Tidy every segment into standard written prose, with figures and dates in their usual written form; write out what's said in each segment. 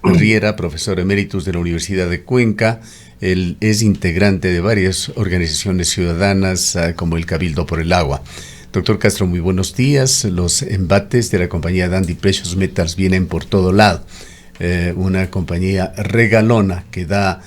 Riera, profesor eméritus de la Universidad de Cuenca. Él es integrante de varias organizaciones ciudadanas como el Cabildo por el Agua. Doctor Castro, muy buenos días. Los embates de la compañía Dundee Precious Metals vienen por todo lado. Una compañía regalona que da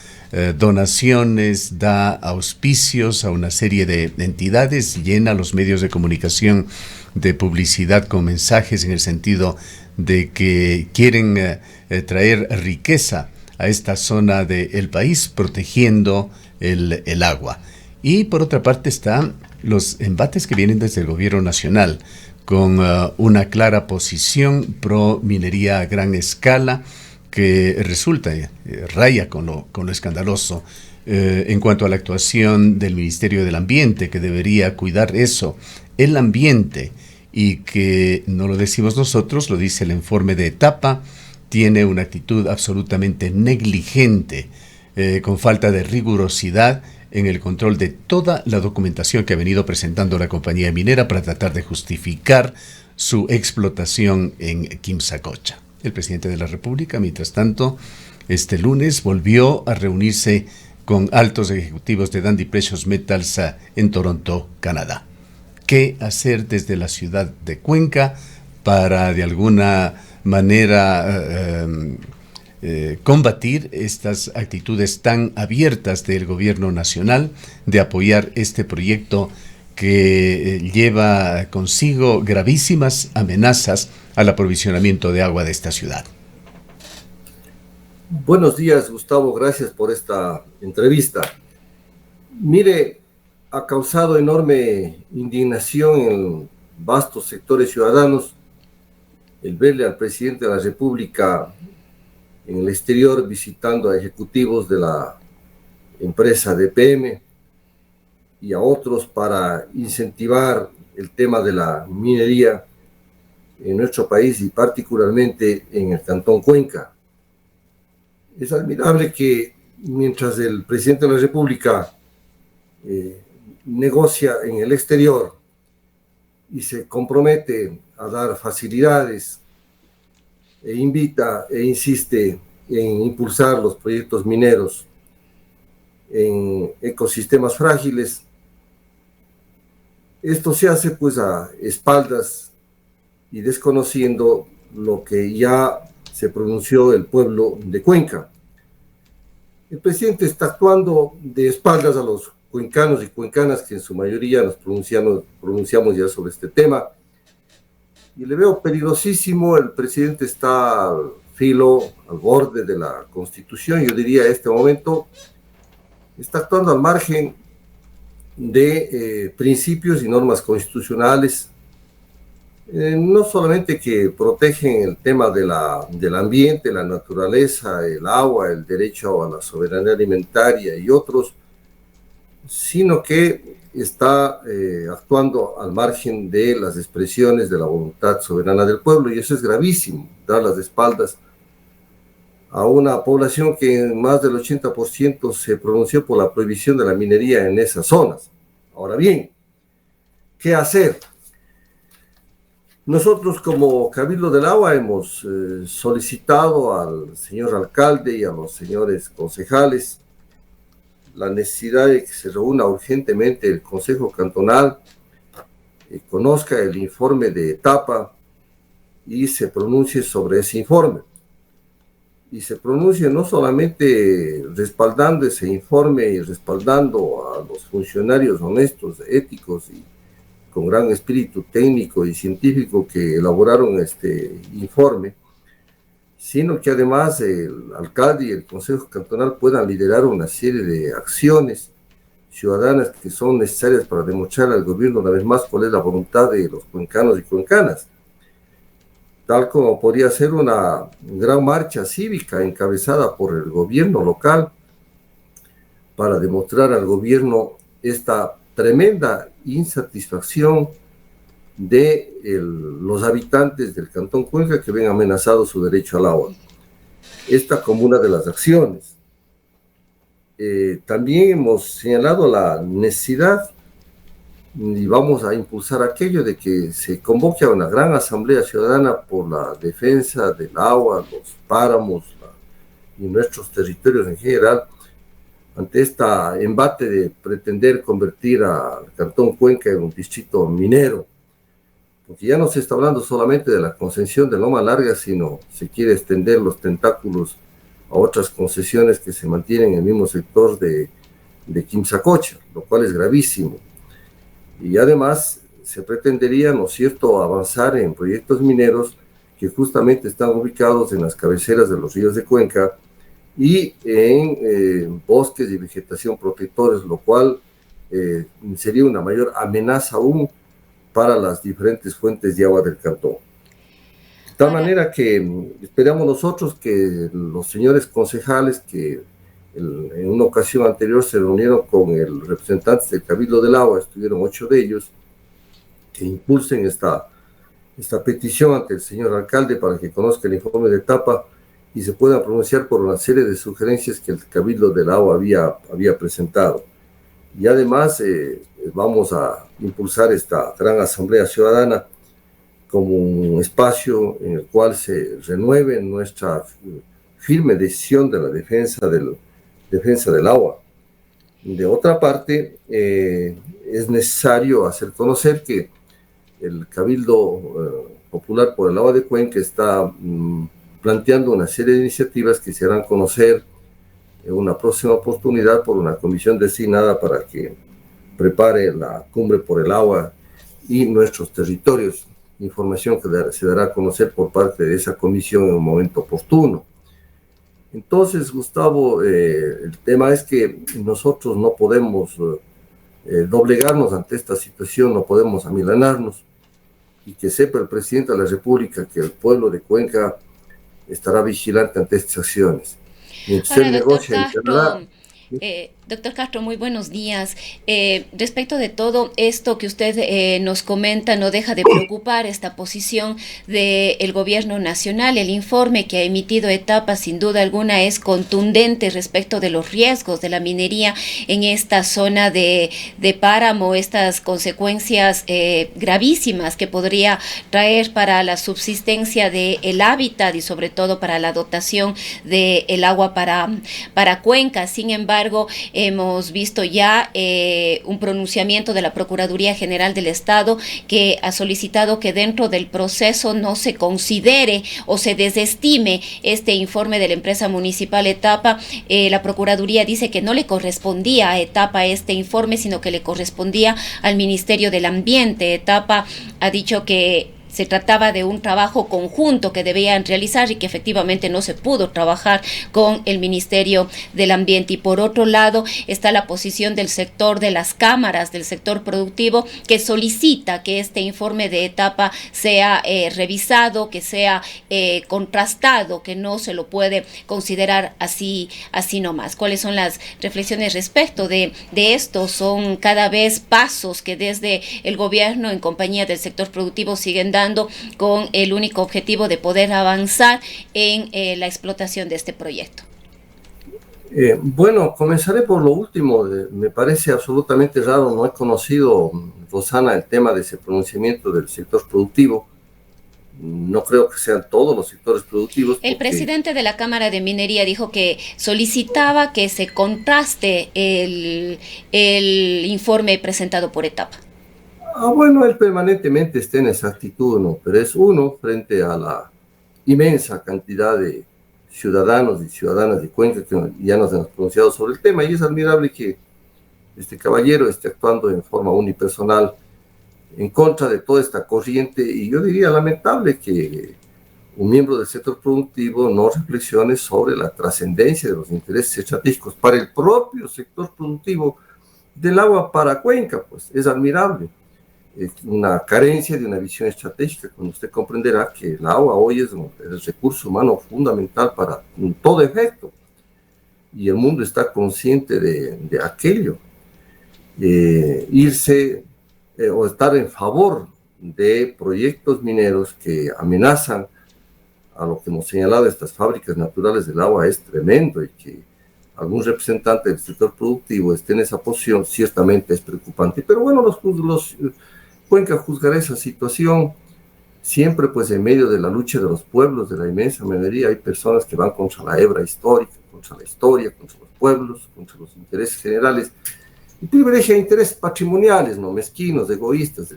donaciones, da auspicios a una serie de entidades, llena los medios de comunicación de publicidad con mensajes en el sentido de que quieren traer riqueza a esta zona del país, protegiendo el agua. Y por otra parte están los embates que vienen desde el gobierno nacional, con una clara posición pro minería a gran escala, que resulta, raya con lo escandaloso en cuanto a la actuación del Ministerio del Ambiente, que debería cuidar eso, el ambiente, y que no lo decimos nosotros, lo dice el informe de etapa, tiene una actitud absolutamente negligente, con falta de rigurosidad en el control de toda la documentación que ha venido presentando la compañía minera para tratar de justificar su explotación en Quimsacocha. El presidente de la República, mientras tanto, este lunes volvió a reunirse con altos ejecutivos de Dundee Precious Metals en Toronto, Canadá. ¿Qué hacer desde la ciudad de Cuenca para de alguna manera combatir estas actitudes tan abiertas del gobierno nacional de apoyar este proyecto que lleva consigo gravísimas amenazas al aprovisionamiento de agua de esta ciudad? Buenos días, Gustavo, gracias por esta entrevista. Mire, ha causado enorme indignación en vastos sectores ciudadanos el verle al presidente de la República en el exterior visitando a ejecutivos de la empresa DPM y a otros para incentivar el tema de la minería en nuestro país y particularmente en el Cantón Cuenca. Es admirable que mientras el presidente de la República negocia en el exterior y se compromete a dar facilidades e invita e insiste en impulsar los proyectos mineros en ecosistemas frágiles, esto se hace pues a espaldas y desconociendo lo que ya se pronunció el pueblo de Cuenca. El presidente está actuando de espaldas a los cuencanos y cuencanas, que en su mayoría nos pronunciamos ya sobre este tema, y le veo peligrosísimo. El presidente está al filo, al borde de la Constitución. Yo diría en este momento está actuando al margen de principios y normas constitucionales, no solamente que protegen el tema del ambiente, la naturaleza, el agua, el derecho a la soberanía alimentaria y otros, sino que está actuando al margen de las expresiones de la voluntad soberana del pueblo, y eso es gravísimo, dar las espaldas a una población que en más del 80% se pronunció por la prohibición de la minería en esas zonas. Ahora bien, ¿qué hacer? Nosotros como Cabildo del Agua hemos solicitado al señor alcalde y a los señores concejales la necesidad de que se reúna urgentemente el Consejo Cantonal, conozca el informe de etapa y se pronuncie sobre ese informe. Y se pronuncie no solamente respaldando ese informe y respaldando a los funcionarios honestos, éticos y con gran espíritu técnico y científico que elaboraron este informe, sino que además el alcalde y el Consejo Cantonal puedan liderar una serie de acciones ciudadanas que son necesarias para demostrar al gobierno una vez más cuál es la voluntad de los cuencanos y cuencanas, tal como podría ser una gran marcha cívica encabezada por el gobierno local para demostrar al gobierno esta tremenda insatisfacción de los habitantes del Cantón Cuenca que ven amenazado su derecho al agua. Esta como una de las acciones. También hemos señalado la necesidad y vamos a impulsar aquello de que se convoque a una gran asamblea ciudadana por la defensa del agua, los páramos y nuestros territorios en general, ante este embate de pretender convertir al Cantón Cuenca en un distrito minero, porque ya no se está hablando solamente de la concesión de Loma Larga, sino se quiere extender los tentáculos a otras concesiones que se mantienen en el mismo sector de Quimsacocha, lo cual es gravísimo. Y además se pretendería, ¿no es cierto?, avanzar en proyectos mineros que justamente están ubicados en las cabeceras de los ríos de Cuenca y en bosques y vegetación protectores, lo cual sería una mayor amenaza aún para las diferentes fuentes de agua del cantón. De tal manera que esperamos nosotros que los señores concejales que en una ocasión anterior se reunieron con el representante del Cabildo del Agua, estuvieron 8 de ellos, que impulsen esta petición ante el señor alcalde para que conozca el informe de etapa y se pueda pronunciar por una serie de sugerencias que el Cabildo del Agua había presentado. Y además vamos a impulsar esta gran asamblea ciudadana como un espacio en el cual se renueve nuestra firme decisión de la defensa del agua. De otra parte, es necesario hacer conocer que el Cabildo Popular por el Agua de Cuenca está planteando una serie de iniciativas que se harán conocer en una próxima oportunidad por una comisión designada para que prepare la cumbre por el agua y nuestros territorios, información que se dará a conocer por parte de esa comisión en un momento oportuno. Entonces, Gustavo, el tema es que nosotros no podemos doblegarnos ante esta situación, no podemos amilanarnos, y que sepa el presidente de la República que el pueblo de Cuenca estará vigilante ante estas acciones. Ahora, doctor Castro, muy buenos días. Respecto de todo esto que usted nos comenta, no deja de preocupar esta posición del gobierno nacional. El informe que ha emitido Etapa, sin duda alguna, es contundente respecto de los riesgos de la minería en esta zona de páramo, estas consecuencias gravísimas que podría traer para la subsistencia del hábitat y sobre todo para la dotación del agua para Cuenca. Sin embargo, hemos visto ya un pronunciamiento de la Procuraduría General del Estado que ha solicitado que dentro del proceso no se considere o se desestime este informe de la empresa municipal Etapa. La Procuraduría dice que no le correspondía a Etapa este informe, sino que le correspondía al Ministerio del Ambiente. Etapa ha dicho que se trataba de un trabajo conjunto que debían realizar y que efectivamente no se pudo trabajar con el Ministerio del Ambiente. Y por otro lado está la posición del sector de las cámaras, del sector productivo, que solicita que este informe de Etapa sea revisado, que sea contrastado, que no se lo puede considerar así nomás. ¿Cuáles son las reflexiones respecto de esto? Son cada vez pasos que desde el gobierno en compañía del sector productivo siguen dando con el único objetivo de poder avanzar en la explotación de este proyecto. Bueno, comenzaré por lo último. Me parece absolutamente raro, no he conocido, Rosana, el tema de ese pronunciamiento del sector productivo. No creo que sean todos los sectores productivos. El presidente de la Cámara de Minería dijo que solicitaba que se contraste el informe presentado por Etapa. Bueno, él permanentemente está en esa actitud, ¿no? Pero es uno frente a la inmensa cantidad de ciudadanos y ciudadanas de Cuenca que ya nos han pronunciado sobre el tema, y es admirable que este caballero esté actuando en forma unipersonal en contra de toda esta corriente, y yo diría lamentable que un miembro del sector productivo no reflexione sobre la trascendencia de los intereses estratégicos para el propio sector productivo del agua para Cuenca. Pues es admirable. Una carencia de una visión estratégica, cuando usted comprenderá que el agua hoy es el recurso humano fundamental para todo efecto, y el mundo está consciente de aquello. Irse o estar en favor de proyectos mineros que amenazan a lo que hemos señalado, estas fábricas naturales del agua, es tremendo, y que algún representante del sector productivo esté en esa posición, ciertamente es preocupante. Pero bueno, Cuenca juzgará esa situación. Siempre, pues, en medio de la lucha de los pueblos, de la inmensa mayoría, hay personas que van contra la hebra histórica, contra la historia, contra los pueblos, contra los intereses generales, y privilegia intereses patrimoniales, no mezquinos, egoístas,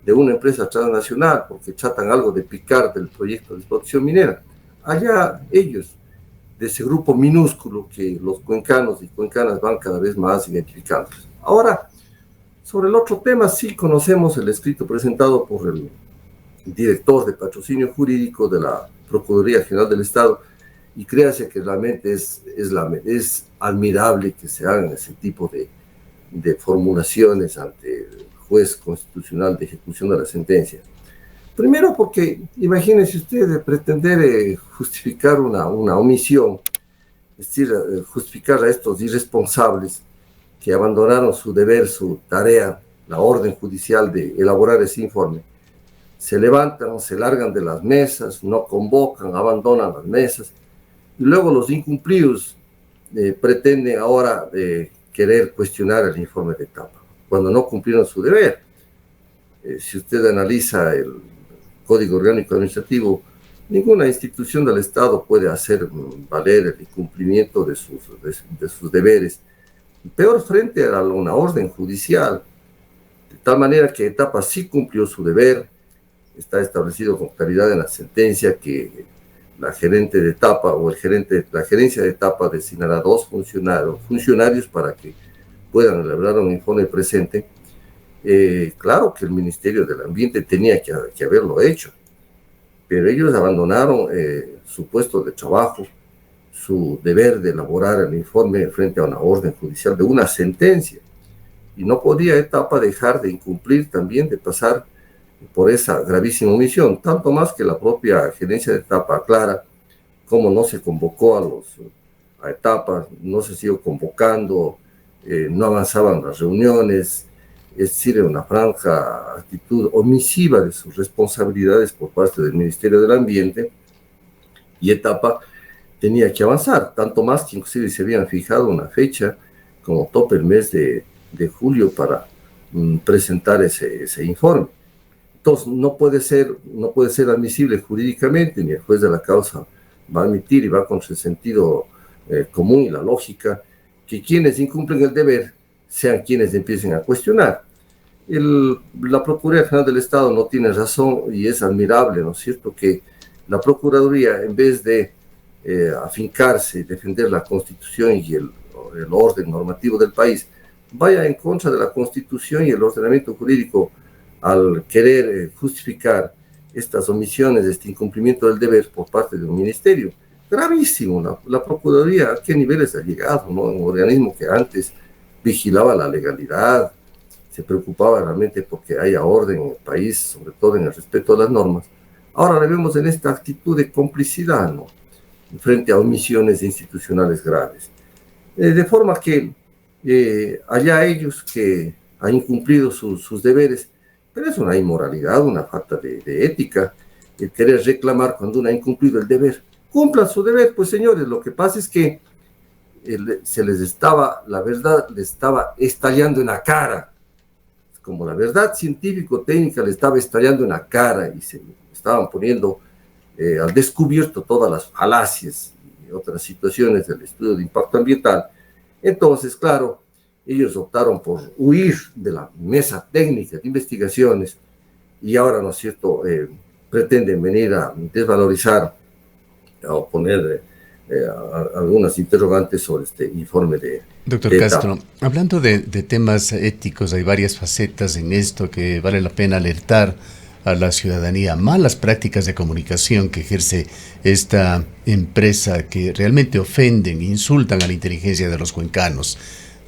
de una empresa transnacional, porque tratan algo de picar del proyecto de explotación minera. Allá ellos, de ese grupo minúsculo que los cuencanos y cuencanas van cada vez más identificando. Ahora, sobre el otro tema, sí conocemos el escrito presentado por el director de patrocinio jurídico de la Procuraduría General del Estado, y créase que realmente es admirable que se hagan ese tipo de formulaciones ante el juez constitucional de ejecución de la sentencia. Primero porque, imagínense usted, de pretender justificar una omisión, es decir, justificar a estos irresponsables que abandonaron su deber, su tarea, la orden judicial de elaborar ese informe. Se levantan, se largan de las mesas, no convocan, abandonan las mesas, y luego los incumplidos pretenden ahora querer cuestionar el informe de etapa, cuando no cumplieron su deber. Si usted analiza el Código Orgánico Administrativo, ninguna institución del Estado puede hacer valer el incumplimiento de sus deberes, peor frente a una orden judicial, de tal manera que etapa sí cumplió su deber. Está establecido con claridad en la sentencia que la gerente de etapa o la gerencia de etapa designará 2 funcionarios para que puedan elaborar un informe presente. Claro que el Ministerio del Ambiente tenía que haberlo hecho, pero ellos abandonaron su puesto de trabajo, su deber de elaborar el informe frente a una orden judicial de una sentencia, y no podía etapa dejar de incumplir también, de pasar por esa gravísima omisión, tanto más que la propia gerencia de etapa aclara cómo no se convocó a etapa, no se siguió convocando, no avanzaban las reuniones, es decir, una franja actitud omisiva de sus responsabilidades por parte del Ministerio del Ambiente, y etapa tenía que avanzar, tanto más que inclusive se habían fijado una fecha como tope el mes de julio para presentar ese informe. Entonces, no puede ser admisible jurídicamente, ni el juez de la causa va a admitir, y va contra el sentido común y la lógica, que quienes incumplen el deber sean quienes empiecen a cuestionar. La Procuraduría General del Estado no tiene razón, y es admirable, ¿no es cierto?, que la Procuraduría, en vez de afincarse y defender la Constitución y el orden normativo del país, vaya en contra de la Constitución y el ordenamiento jurídico al querer justificar estas omisiones, este incumplimiento del deber por parte de un ministerio. Gravísimo. La Procuraduría, ¿a qué niveles ha llegado, no? Un organismo que antes vigilaba la legalidad, se preocupaba realmente porque haya orden en el país, sobre todo en el respeto a las normas. Ahora la vemos en esta actitud de complicidad, ¿no?, frente a omisiones institucionales graves. De forma que allá ellos que han incumplido sus deberes, pero es una inmoralidad, una falta de ética, el querer reclamar cuando uno ha incumplido el deber. Cumplan su deber, pues, señores. Lo que pasa es que la verdad les estaba estallando en la cara, como la verdad científico-técnica le estaba estallando en la cara, y se estaban poniendo al descubierto todas las falacias y otras situaciones del estudio de impacto ambiental. Entonces, claro, ellos optaron por huir de la mesa técnica de investigaciones, y ahora, ¿no es cierto?, pretenden venir a desvalorizar o poner algunas interrogantes sobre este informe de... Doctor Castro, hablando de temas éticos, hay varias facetas en esto que vale la pena alertar a la ciudadanía. Malas prácticas de comunicación que ejerce esta empresa, que realmente ofenden, insultan a la inteligencia de los cuencanos.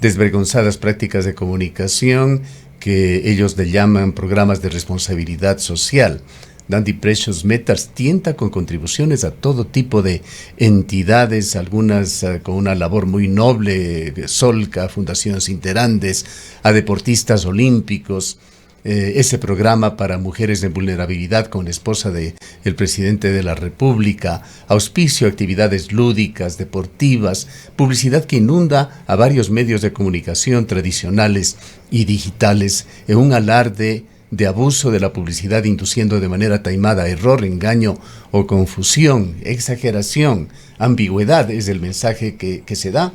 Desvergonzadas prácticas de comunicación que ellos le llaman programas de responsabilidad social. Dandy Precious Metals tienta con contribuciones a todo tipo de entidades, algunas con una labor muy noble, Solca, Fundación Sinterandes, a deportistas olímpicos. ese programa para mujeres en vulnerabilidad con esposa del presidente de la República, auspicio, actividades lúdicas, deportivas, publicidad que inunda a varios medios de comunicación tradicionales y digitales en un alarde de abuso de la publicidad induciendo de manera taimada error, engaño o confusión, exageración, ambigüedad es el mensaje que se da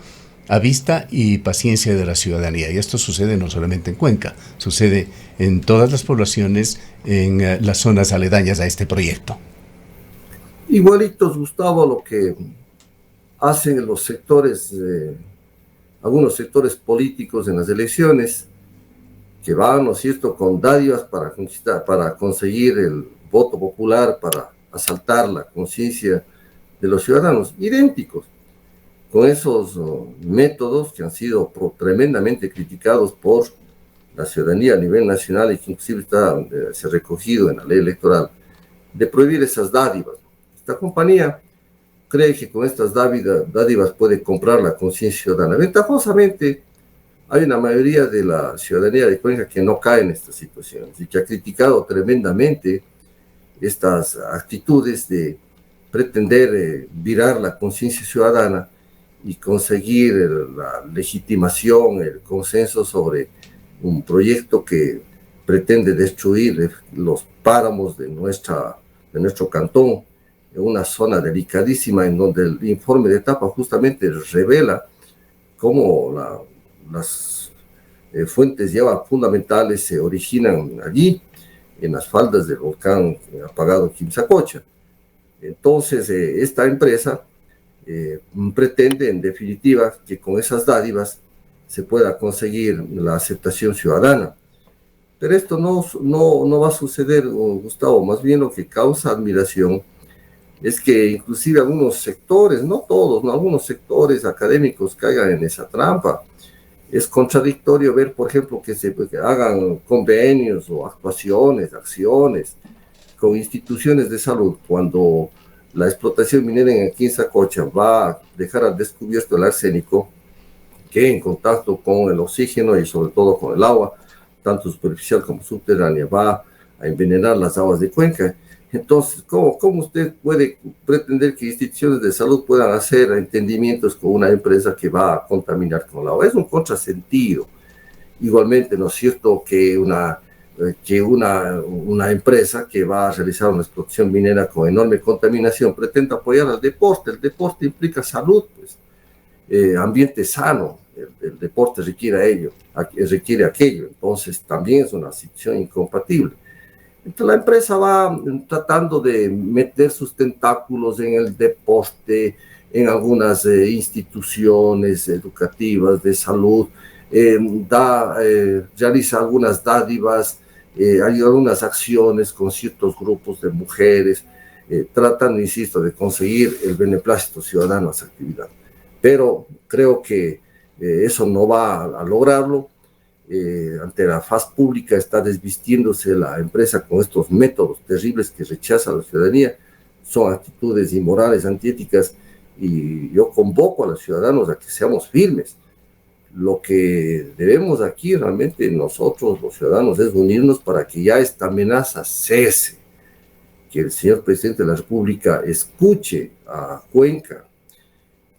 a vista y paciencia de la ciudadanía. Y esto sucede no solamente en Cuenca, sucede en todas las poblaciones, en las zonas aledañas a este proyecto. Igualitos, Gustavo, lo que hacen los sectores, algunos sectores políticos en las elecciones, que van, ¿no es cierto?, con dádivas para conquistar, para conseguir el voto popular, para asaltar la conciencia de los ciudadanos, idénticos con esos métodos que han sido tremendamente criticados por la ciudadanía a nivel nacional y que inclusive se ha recogido en la ley electoral, de prohibir esas dádivas. Esta compañía cree que con estas dádivas puede comprar la conciencia ciudadana. Ventajosamente, hay una mayoría de la ciudadanía de Cuenca que no cae en estas situaciones y que ha criticado tremendamente estas actitudes de pretender virar la conciencia ciudadana y conseguir la legitimación, el consenso sobre un proyecto que pretende destruir los páramos de nuestro cantón, en una zona delicadísima en donde el informe de etapa justamente revela cómo las fuentes de agua fundamentales se originan allí, en las faldas del volcán apagado Quimsacocha. Entonces, esta empresa pretende, en definitiva, que con esas dádivas se pueda conseguir la aceptación ciudadana. Pero esto no va a suceder, Gustavo. Más bien lo que causa admiración es que inclusive algunos sectores, no todos, ¿no?, algunos sectores académicos caigan en esa trampa. Es contradictorio ver, por ejemplo, que hagan convenios o acciones con instituciones de salud cuando la explotación minera en Quimsacocha va a dejar al descubierto el arsénico, que en contacto con el oxígeno y sobre todo con el agua, tanto superficial como subterránea, va a envenenar las aguas de Cuenca. Entonces, ¿cómo usted puede pretender que instituciones de salud puedan hacer entendimientos con una empresa que va a contaminar con el agua? Es un contrasentido. Igualmente, ¿no es cierto?, que una empresa que va a realizar una explotación minera con enorme contaminación pretenda apoyar al deporte. El deporte implica salud, pues, ambiente sano. El deporte requiere aquello. Entonces, también es una situación incompatible. Entonces, la empresa va tratando de meter sus tentáculos en el deporte, en algunas instituciones educativas de salud, realiza algunas dádivas, hay algunas acciones con ciertos grupos de mujeres, tratando, insisto, de conseguir el beneplácito ciudadano a esa actividad. Pero creo que eso no va a lograrlo. Ante la faz pública está desvistiéndose la empresa con estos métodos terribles que rechaza la ciudadanía. Son actitudes inmorales, antiéticas, y yo convoco a los ciudadanos a que seamos firmes. Lo que debemos aquí realmente nosotros, los ciudadanos, es unirnos para que ya esta amenaza cese, que el señor presidente de la República escuche a Cuenca,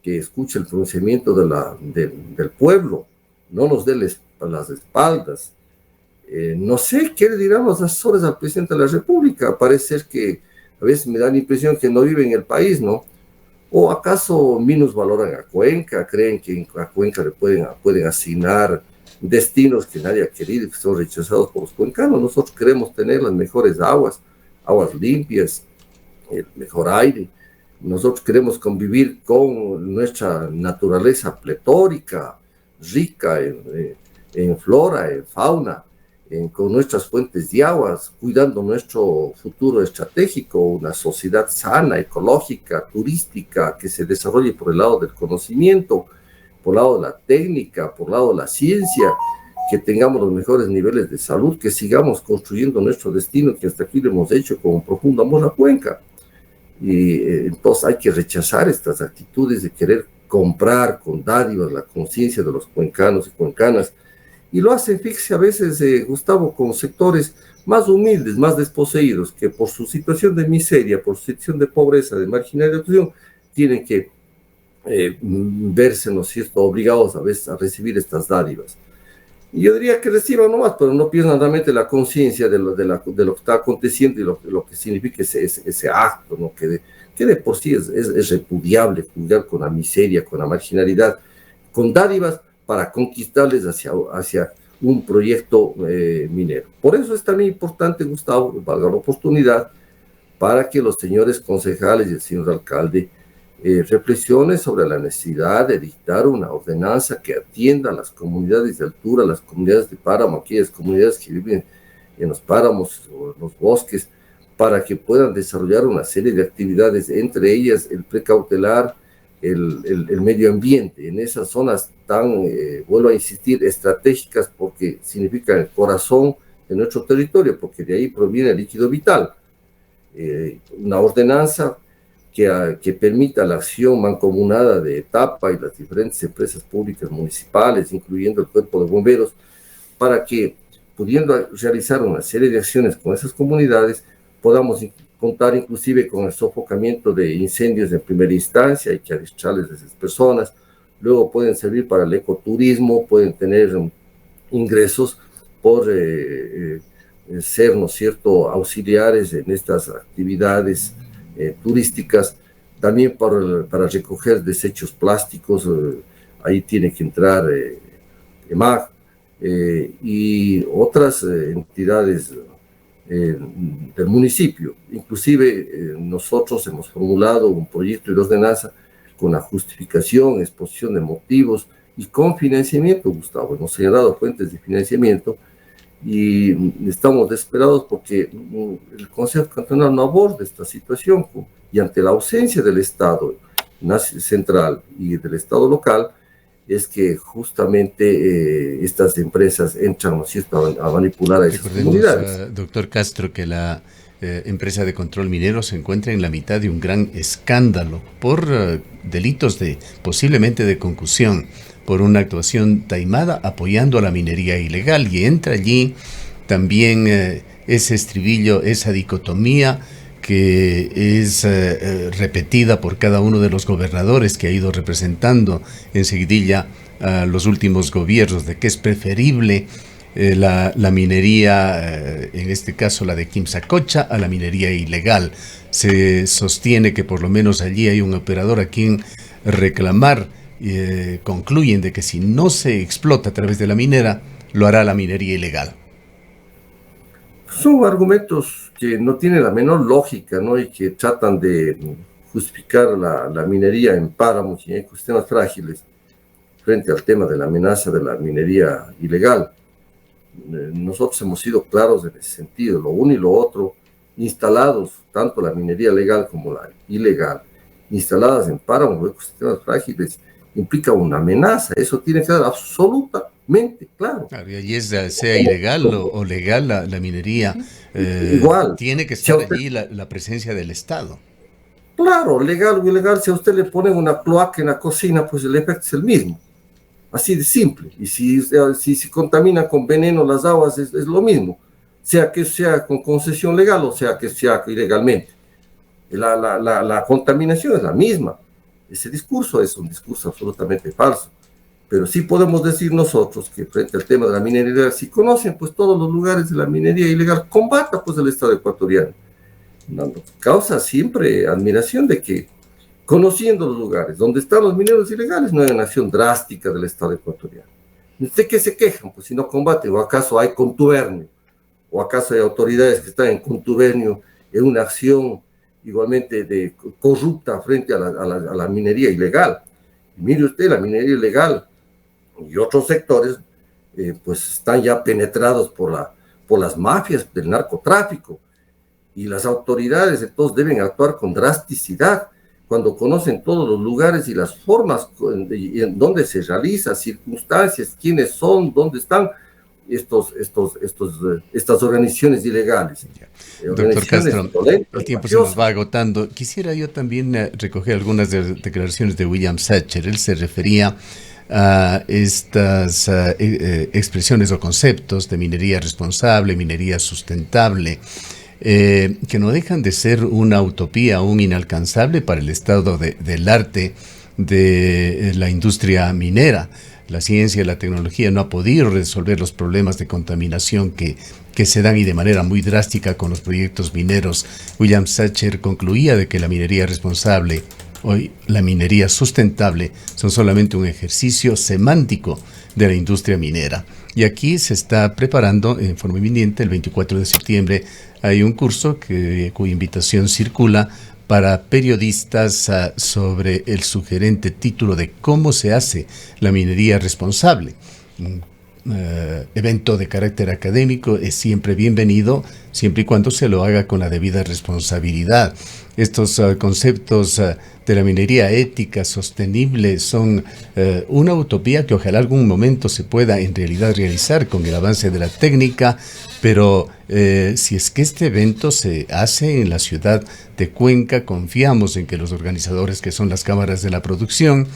que escuche el pronunciamiento del pueblo, no nos dé las espaldas. No sé qué le dirán los asesores al presidente de la República. Parece ser que a veces me da la impresión que no vive en el país, ¿no? ¿O acaso minusvaloran a Cuenca? ¿Creen que a Cuenca le pueden asignar destinos que nadie ha querido y que son rechazados por los cuencanos? Nosotros queremos tener las mejores aguas limpias, el mejor aire. Nosotros queremos convivir con nuestra naturaleza pletórica, rica en flora, en fauna, con nuestras fuentes de aguas, cuidando nuestro futuro estratégico, una sociedad sana, ecológica, turística, que se desarrolle por el lado del conocimiento, por el lado de la técnica, por el lado de la ciencia, que tengamos los mejores niveles de salud, que sigamos construyendo nuestro destino, que hasta aquí lo hemos hecho con profundo amor a Cuenca. Y entonces hay que rechazar estas actitudes de querer comprar con dádivas la conciencia de los cuencanos y cuencanas, y lo hacen, fíjese, a veces, Gustavo, con sectores más humildes, más desposeídos, que por su situación de miseria, por su situación de pobreza, de marginalización, tienen que verse, ¿no es cierto?, obligados a veces a recibir estas dádivas. Y yo diría que reciban nomás, pero no pierdan realmente la conciencia de lo que está aconteciendo y lo que significa ese acto, ¿no?, que de por sí es repudiable jugar con la miseria, con la marginalidad, con dádivas para conquistarles hacia un proyecto minero. Por eso es también importante, Gustavo, valga la oportunidad, para que los señores concejales y el señor alcalde reflexionen sobre la necesidad de dictar una ordenanza que atienda a las comunidades de altura, las comunidades de páramo, aquellas comunidades que viven en los páramos o en los bosques, para que puedan desarrollar una serie de actividades, entre ellas el precautelar, el medio ambiente, en esas zonas tan, vuelvo a insistir, estratégicas, porque significan el corazón de nuestro territorio, porque de ahí proviene el líquido vital. Una ordenanza que permita la acción mancomunada de etapa y las diferentes empresas públicas municipales, incluyendo el cuerpo de bomberos, para que, pudiendo realizar una serie de acciones con esas comunidades, podamos contar inclusive con el sofocamiento de incendios en primera instancia, hay que avisarles a esas personas, luego pueden servir para el ecoturismo, pueden tener ingresos por ser, ¿no es cierto?, auxiliares en estas actividades turísticas, también para recoger desechos plásticos, ahí tiene que entrar EMAG y otras entidades del municipio. Inclusive nosotros hemos formulado un proyecto de ordenanza con la justificación, exposición de motivos y con financiamiento, Gustavo. Hemos señalado fuentes de financiamiento y estamos desesperados porque el Consejo Cantonal no aborda esta situación, y ante la ausencia del Estado central y del Estado local, es que justamente estas empresas entran, ¿no es cierto?, a manipular a esas comunidades. Doctor Castro, que la empresa de control minero se encuentra en la mitad de un gran escándalo por delitos posiblemente de concusión, por una actuación taimada apoyando a la minería ilegal, y entra allí también ese estribillo, esa dicotomía que es repetida por cada uno de los gobernadores que ha ido representando en seguidilla a los últimos gobiernos, de que es preferible la minería, en este caso la de Quimsacocha, a la minería ilegal. Se sostiene que por lo menos allí hay un operador a quien reclamar. Concluyen de que si no se explota a través de la minera, lo hará la minería ilegal. Son argumentos que no tienen la menor lógica, ¿no?, y que tratan de justificar la minería en páramos y en ecosistemas frágiles frente al tema de la amenaza de la minería ilegal. Nosotros hemos sido claros en ese sentido, lo uno y lo otro, instalados, tanto la minería legal como la ilegal, instaladas en páramos o ecosistemas frágiles, implica una amenaza. Eso tiene que ser absolutamente claro. Claro, y allí sea ilegal o legal la minería, igual tiene que estar allí la presencia del Estado. Claro, legal o ilegal, si a usted le ponen una cloaca en la cocina, pues el efecto es el mismo. Así de simple. Y si se contamina con veneno las aguas, es lo mismo. Sea que sea con concesión legal o sea que sea ilegalmente. La contaminación es la misma. Ese discurso es un discurso absolutamente falso. Pero sí podemos decir nosotros que frente al tema de la minería ilegal, si conocen pues todos los lugares de la minería ilegal, combata pues el Estado ecuatoriano. Causa siempre admiración de que, conociendo los lugares donde están los mineros ilegales, no hay una acción drástica del Estado ecuatoriano. ¿De qué se quejan? Pues si no combaten, ¿o acaso hay contubernio? ¿O acaso hay autoridades que están en contubernio en una acción igualmente corrupta frente a la minería ilegal? Y mire usted, la minería ilegal y otros sectores pues están ya penetrados por las mafias del narcotráfico, y las autoridades entonces deben actuar con drasticidad cuando conocen todos los lugares y las formas en donde se realiza, circunstancias, quiénes son, dónde están estas organizaciones ilegales. Doctor Castro, el tiempo se nos va agotando. Quisiera yo también recoger algunas declaraciones de William Sacher. Él se refería a estas expresiones o conceptos de minería responsable, minería sustentable, que no dejan de ser una utopía aún inalcanzable para el estado del arte de la industria minera. La ciencia y la tecnología no ha podido resolver los problemas de contaminación que se dan y de manera muy drástica con los proyectos mineros. William Sacher concluía de que la minería responsable, hoy la minería sustentable, son solamente un ejercicio semántico de la industria minera. Y aquí se está preparando en forma inminente, el 24 de septiembre, hay un curso cuya invitación circula para periodistas sobre el sugerente título de cómo se hace la minería responsable. Evento de carácter académico es siempre bienvenido, siempre y cuando se lo haga con la debida responsabilidad. Estos conceptos de la minería ética, sostenible, son una utopía que ojalá algún momento se pueda en realidad realizar con el avance de la técnica, pero si es que este evento se hace en la ciudad de Cuenca, confiamos en que los organizadores, que son las cámaras de la producción,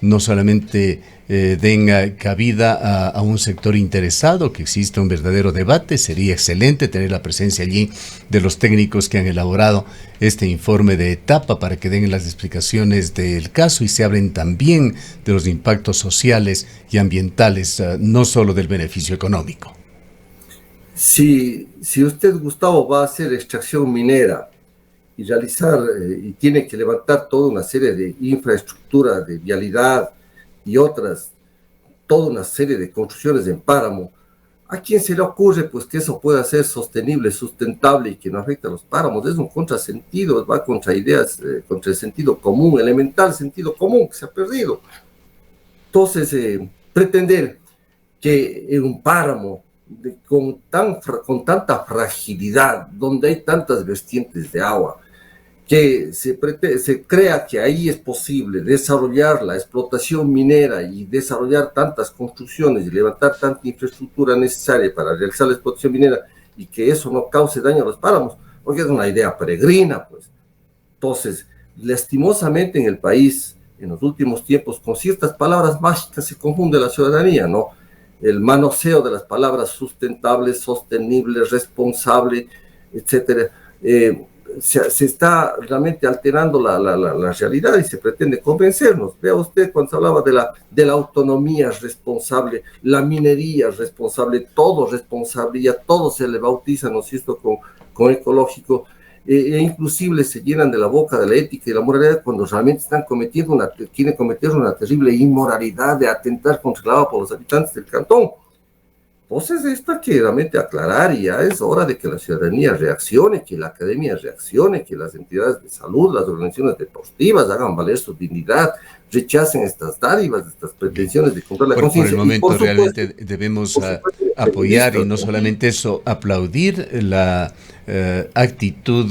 no solamente den cabida a un sector interesado, que exista un verdadero debate. Sería excelente tener la presencia allí de los técnicos que han elaborado este informe de etapa para que den las explicaciones del caso y se hablen también de los impactos sociales y ambientales, no solo del beneficio económico. Si usted, Gustavo, va a hacer extracción minera y realizar, y tiene que levantar toda una serie de infraestructura, de vialidad y otras, toda una serie de construcciones en páramo, ¿a quién se le ocurre pues que eso pueda ser sostenible, sustentable y que no afecte a los páramos? Es un contrasentido, va contra ideas, contra el sentido común, elemental sentido común que se ha perdido. Entonces, pretender que en un páramo con tanta fragilidad, donde hay tantas vertientes de agua, que se crea que ahí es posible desarrollar la explotación minera y desarrollar tantas construcciones y levantar tanta infraestructura necesaria para realizar la explotación minera y que eso no cause daño a los páramos, porque es una idea peregrina, pues. Entonces, lastimosamente en el país, en los últimos tiempos, con ciertas palabras mágicas se confunde la ciudadanía, ¿no? El manoseo de las palabras sustentable, sostenible, responsable, etcétera, se está realmente alterando la realidad y se pretende convencernos. Vea usted cuando se hablaba de la autonomía responsable, la minería responsable, todo responsable, ya todo se le bautiza, ¿no es cierto?, con ecológico, inclusive se llenan de la boca de la ética y la moralidad cuando realmente quieren cometer una terrible inmoralidad de atentar contra el agua por los habitantes del cantón. Entonces, esto hay que realmente aclarar y ya es hora de que la ciudadanía reaccione, que la academia reaccione, que las entidades de salud, las organizaciones deportivas hagan valer su dignidad, rechacen estas dádivas, estas pretensiones de comprar la conciencia. Por el momento realmente debemos apoyar y no solamente eso, aplaudir la actitud,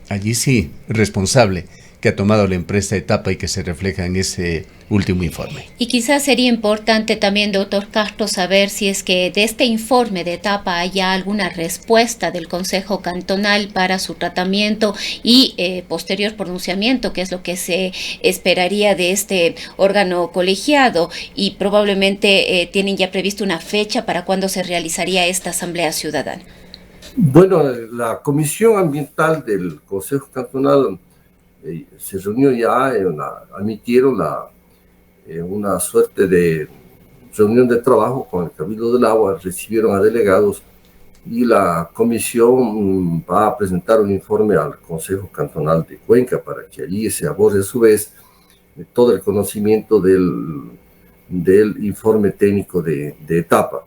allí sí, responsable que ha tomado la empresa Etapa y que se refleja en ese último informe. Y quizás sería importante también, doctor Castro, saber si es que de este informe de Etapa haya alguna respuesta del Consejo Cantonal para su tratamiento y posterior pronunciamiento, que es lo que se esperaría de este órgano colegiado, y probablemente tienen ya previsto una fecha para cuándo se realizaría esta asamblea ciudadana. Bueno, la Comisión Ambiental del Consejo Cantonal se reunió ya, admitieron una suerte de reunión de trabajo con el Cabildo del Agua, recibieron a delegados y la comisión va a presentar un informe al Consejo Cantonal de Cuenca para que allí se aborde a su vez todo el conocimiento del informe técnico de Etapa.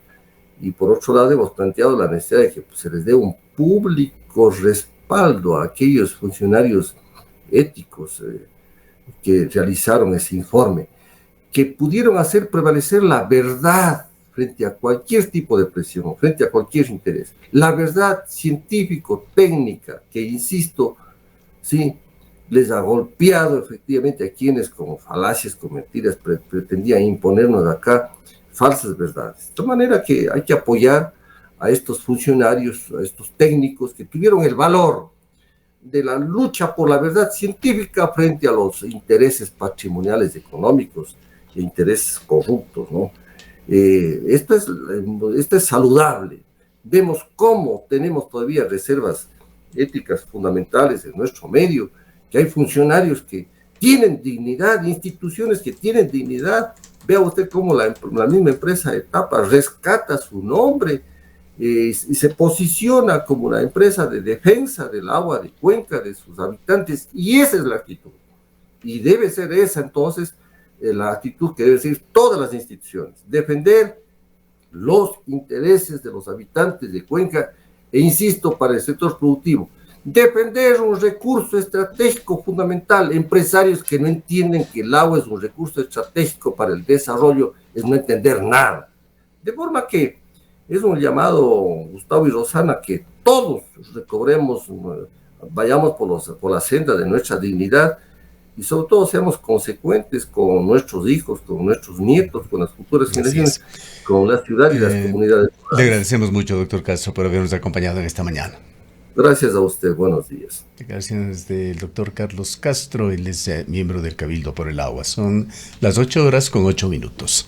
Y por otro lado hemos planteado la necesidad de que se les dé un público respaldo a aquellos funcionarios éticos que realizaron ese informe, que pudieron hacer prevalecer la verdad frente a cualquier tipo de presión, frente a cualquier interés. La verdad científico-técnica, que insisto, sí, les ha golpeado efectivamente a quienes con falacias, con mentiras, pretendían imponernos acá falsas verdades. De manera que hay que apoyar a estos funcionarios, a estos técnicos que tuvieron el valor de la lucha por la verdad científica frente a los intereses patrimoniales económicos intereses corruptos, ¿no? Esto es saludable. Vemos cómo tenemos todavía reservas éticas fundamentales en nuestro medio, que hay funcionarios que tienen dignidad, instituciones que tienen dignidad. Vea usted cómo la misma empresa Etapa rescata su nombre y se posiciona como una empresa de defensa del agua de Cuenca, de sus habitantes, y esa es la actitud. Y debe ser esa entonces la actitud que deben seguir todas las instituciones, defender los intereses de los habitantes de Cuenca, e insisto, para el sector productivo, defender un recurso estratégico fundamental. Empresarios que no entienden que el agua es un recurso estratégico para el desarrollo es no entender nada. De forma que es un llamado, Gustavo y Rosana, que todos recobremos, vayamos por la senda de nuestra dignidad, y sobre todo seamos consecuentes con nuestros hijos, con nuestros nietos, con las futuras generaciones, con la ciudad y las comunidades. Le agradecemos mucho, doctor Castro, por habernos acompañado en esta mañana. Gracias a usted, buenos días. Declaraciones del doctor Carlos Castro, él es miembro del Cabildo por el Agua. Son las 8:08.